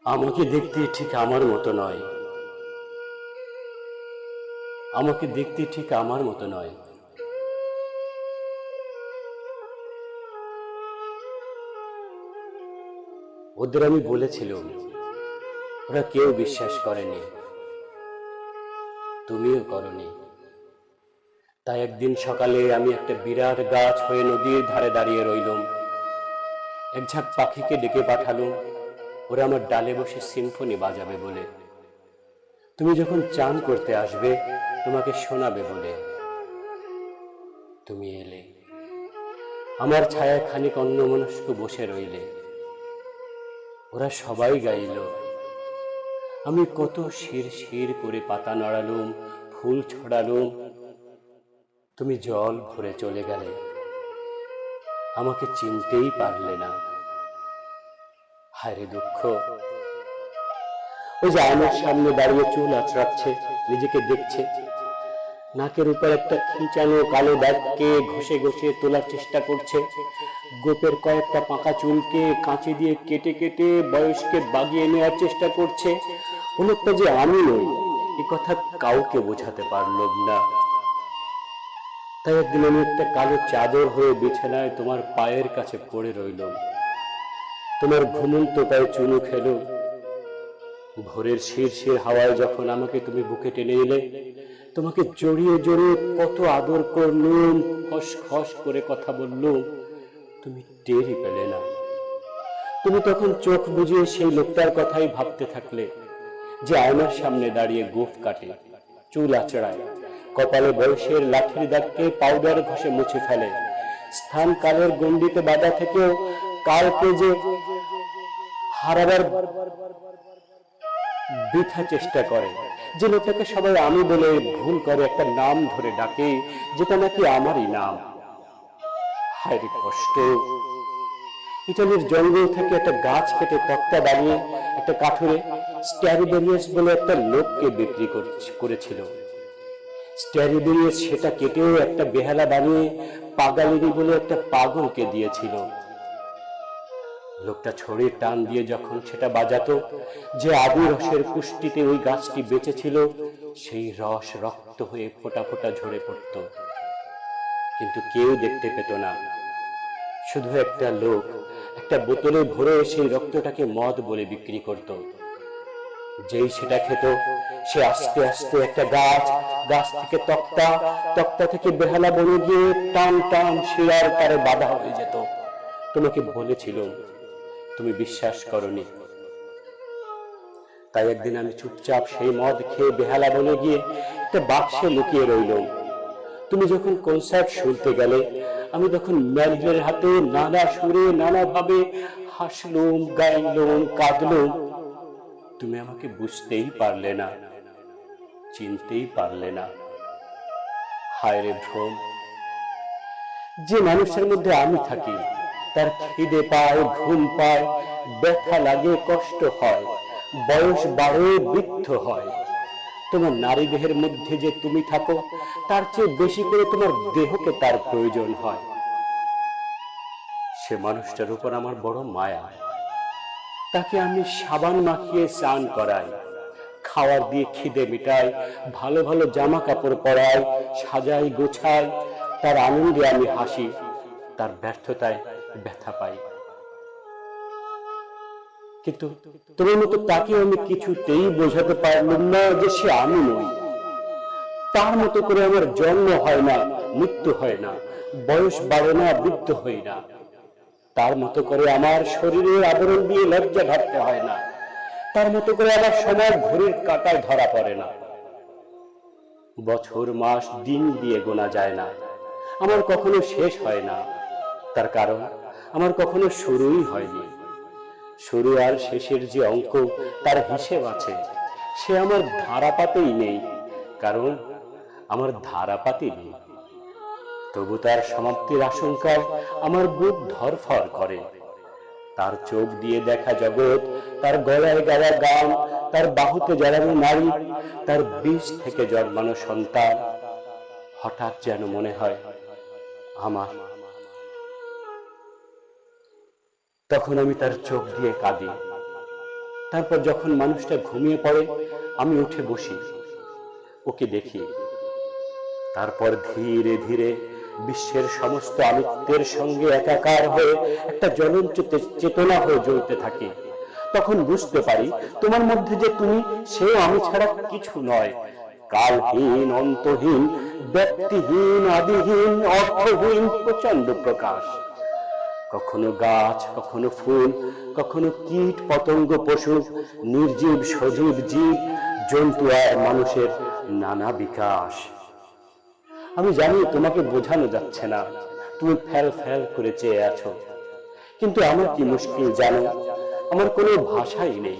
আমাকে দেখতে ঠিক আমার মতো নয়, আমাকে দেখতে ঠিক আমার মতো নয়। ওদের আমি বলেছিলাম, ওরা কেউ বিশ্বাস করেনি, তুমিও করনি। তাই একদিন সকালে আমি একটা বিরাট গাছ হয়ে নদীর ধারে দাঁড়িয়ে রইলাম। এক ঝাঁক পাখিকে ডেকে পাঠালুম, ওরা আমার ডালে বসে সিম্ফনি বাজাবে বলে। তুমি যখন চান করতে আসবে তোমাকে শোনাবে বলে। তুমি এলে, আমার ছায়ায় খানিক অন্যমনস্ক বসে রইলে। ওরা সবাই গাইল, আমি কত শির শির করে পাতা নড়ালুম, ফুল ছড়ালুম। তুমি জল ভরে চলে গেলে, আমাকে চিনতেই পারলে না। হায়রে দুঃখ। ওই যে আয়নার সামনে দাঁড়িয়ে চুল আঁচড়াচ্ছে, নিজেকে দেখছে, নাকের উপর একটা খিঁচানো কালো দাগকে ঘষে ঘষে তোলার চেষ্টা করছে। গোপের কয়েকটা পাকা চুলকে কাঁচি দিয়ে কেটে কেটে বয়সকে বাগিয়ে নেওয়ার চেষ্টা করছে। অনেকটা যে আমি নই এ কথা কাউকে বোঝাতে পারলাম না। তাই একদিন আমি একটা কালো চাদর হয়ে বিছানায় তোমার পায়ের কাছে পড়ে রইলাম। তোমার ঘুমন্ত পায়ে চুমু খেলো। ভোরের শিরশির হাওয়ায় যখন আমাকে তুমি বুকে টেনে এলে, তোমাকে জড়িয়ে জড়িয়ে কত আদর করলুম, খস খস করে কথা বললুম, তুমি টেরই পেলে না। তুমি তখন চোখ বুজিয়ে সেই লোকটার কথাই ভাবতে থাকলে, যে আয়নার সামনে দাঁড়িয়ে গোঁফ কাটে, চুল আঁচড়ায়, কপালে বয়সের লাঠির দাগকে পাউডার ঘষে মুছে ফেলে, স্থান কালের গণ্ডিতে বাধা থেকেও কালকে যে হারাবার বৃথা চেষ্টা করে, যে লোকটাকে সবাই আমি বলে ভুল করে একটা নাম ধরে ডাকে, যেটা নাকি আমারই নাম। হায় রে কষ্ট। ইটালির জঙ্গল থেকে একটা গাছ কেটে তক্তা বানিয়ে একটা কাঠুরে স্ট্যারিবেরিয়াস বলে একটা লোককে বিক্রি করেছিল। স্ট্যারিবেরিয়াস সেটা কেটেও একটা বেহালা বানিয়ে পাগালিনী বলে একটা পাগলকে দিয়েছিল। লোকটা ছড়ির টান দিয়ে যখন সেটা বাজাতো, যে আদি রসের পুষ্টিতে ওই গাছটি বেঁচে ছিল, সেই রস রক্ত হয়ে ফোঁটা ফোঁটা ঝরে পড়ত। কিন্তু কেউ দেখতে পেত না। শুধু একটা লোক একটা বোতলে ভরে সেই রক্তটাকে মদ বলে বিক্রি করত। যেই সেটা খেত, সে আস্তে আস্তে একটা গাছ, গাছ থেকে তক্তা, তক্তা থেকে বেহালা বনে গিয়ে টান টান শিরার তারে বাধা হয়ে যেত। তোমাকে বলেছিলাম, তুমি বিশ্বাস করনি। তাই একদিন আমি চুপচাপ সেই মদ খেয়ে বেহালা বনে গিয়ে একটা বাক্সে লুকিয়ে রইলাম। তুমি যখন কনসার্ট শুনতে গেলে, আমি তখন ম্যানেজারের হাতে নানা সুরে নানা ভাবে হাসলুম, গাইলুম, কাঁদলুম। তুমি আমাকে বুঝতেই পারলে না, চিনতেই পারলে না। হায় রে ভ্রম। যে মানুষের মধ্যে আমি থাকি, তার খিদে পায়, ঘুম পায়, ব্যথা লাগে, কষ্ট হয়, বয়স বাড়ে, বৃদ্ধ হয়। তোমার নারী দেহের মধ্যে যে তুমি থাকো, তার চেয়ে বেশি করে তোমার দেহকে তার প্রয়োজন হয়। সে মানুষটার উপর আমার বড় মায়া। তাকে আমি সাবান মাখিয়ে স্নান করাই, খাওয়ার দিয়ে খিদে মিটাই, ভালো ভালো জামা কাপড় পরাই, সাজাই, গোছাই। তার আনন্দে আমি হাসি, তার ব্যর্থতায় ব্যথা পাই। কিন্তু তোমার মতো তাকে আমি কিছুতেই বোঝাতে পারলাম না যে সে আমি নই। তার মতো করে আমার জন্ম হয় না, মৃত্যু হয় না, বয়স বাড়ে না, বৃদ্ধ হই না। তার মতো করে আমার শরীরের আবরণ দিয়ে লজ্জা ঢাকতে হয় না। তার মতো করে আমার সময় ঘড়ির কাঁটায় ধরা পড়ে না। বছর মাস দিন দিয়ে গোনা যায় না, আমার কখনো শেষ হয় না। তার কারণ আমার কখনো শুরুই হয়নি। শুরু আর শেষের যে অঙ্ক, তার হিসেব আছে, সে আমার ধারাপাতেই নেই। কারণ আমার ধারাপাতি নেই। তবু তার সমাপ্তির আশঙ্কায় আমার বুক ধরফর করে। তার চোখ দিয়ে দেখা জগৎ, তার গলায় গাওয়া গান, তার বাহুতে জড়ানো নারী, তার বীজ থেকে জন্মানো সন্তান, হঠাৎ যেন মনে হয় আমার। তখন আমি তার চোখ দিয়ে কাঁদি। তারপর যখন মানুষটা ঘুমিয়ে পড়ে আমি উঠে বসি, ওকে দেখি। তারপর ধীরে ধীরে বিশ্বের সমস্ত আমিত্বের সঙ্গে একাকার হয়ে একটা জ্বলন্ত চেতনা হয়ে জ্বলতে থাকে। তখন বুঝতে পারি তোমার মধ্যে যে তুমি, সেও আমি ছাড়া কিছু নয়। কালহীন, অন্তহীন, ব্যক্তিহীন, আদিহীন, অর্থহীন প্রচন্ড প্রকাশ। কখনো গাছ, কখনো ফুল, কখনো কীট পতঙ্গ, পশু, নির্জীব সজীব জীব, জন্তু আর মানুষের নানা বিকাশ। আমি জানি তোমাকে বোঝানো যাচ্ছে না, তুমি ফেল ফেল করে চেয়ে আছো, কিন্তু আমার কি মুশকিল জানো, আমার কোনো ভাষাই নেই।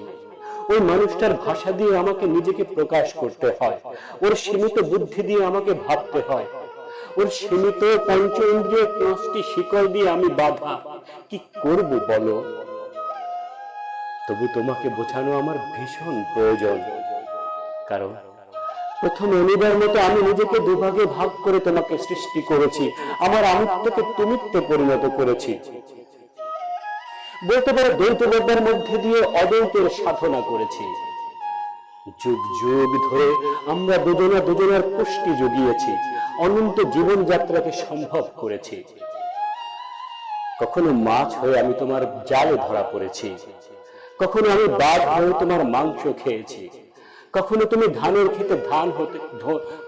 ওই মানুষটার ভাষা দিয়ে আমাকে নিজেকে প্রকাশ করতে হয়, ওর সীমিত বুদ্ধি দিয়ে আমাকে ভাবতে হয়, ওর সীমিত পঞ্চ ইন্দ্রিয় 5টি শিকল দিয়ে আমি বাধা। কি করব বলো? তবু তোমাকে বোঝানো আমার ভীষণ প্রয়োজন, কারণ প্রথম অনিবার মতো আমি নিজেকে দুভাগে ভাগ করে তোমাকে সৃষ্টি করেছি, আমার আমিত্বকে তুমিত্বে পরিণত করেছি। বলতে পারো দ্বৈতবাদের মধ্যে দিয়ে অদ্বৈতের সাধনা করেছি। যুগ যুগ ধরে আমরা দুজনার পুষ্টি জুগিয়েছি, অনন্ত জীবনযাত্রাকে সম্ভব করেছি। কখনো মাছ হয়ে আমি তোমার জালে ধরা পড়েছি, কখনো আমি বাঘ হয়ে তোমার মাংস খেয়েছি, কখনো তুমি ধানের খেতে ধান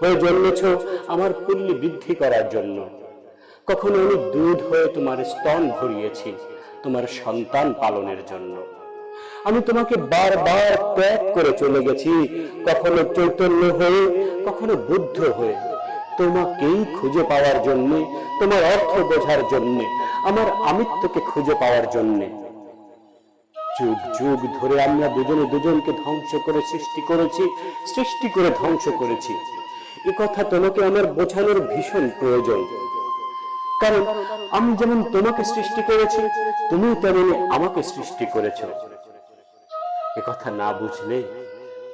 হয়ে জন্মেছ আমার পল্লী বৃদ্ধি করার জন্য, কখনো আমি দুধ হয়ে তোমার স্তন ভরিয়েছি তোমার সন্তান পালনের জন্য। আমি তোমাকে বারবার ত্যাগ করে চলে গেছি, কখনো চৈতন্য হয়ে, কখনো বুদ্ধ হয়ে, তোমাকেই খুঁজে পাওয়ার জন্য, তোমার অর্থ বোঝার জন্য, আমার আমিত্বকে খুঁজে পাওয়ার জন্য। যুগ যুগ ধরে আমরা দুজনে দুজনকে ধ্বংস করে সৃষ্টি করেছি, সৃষ্টি করে ধ্বংস করেছি। এ কথা তোমাকে আমার বোঝানোর ভীষণ প্রয়োজন, কারণ আমি যেমন তোমাকে সৃষ্টি করেছি, তুমি তেমনি আমাকে সৃষ্টি করেছো। একথা না বুঝলে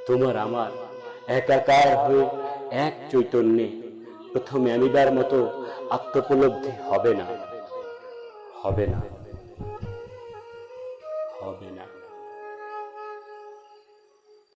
তোমার আমার একাকার হয়ে এক চৈতন্যে প্রথমে আমিবার মতো আত্মোপলব্ধি হবে না, হবে না, হবে না।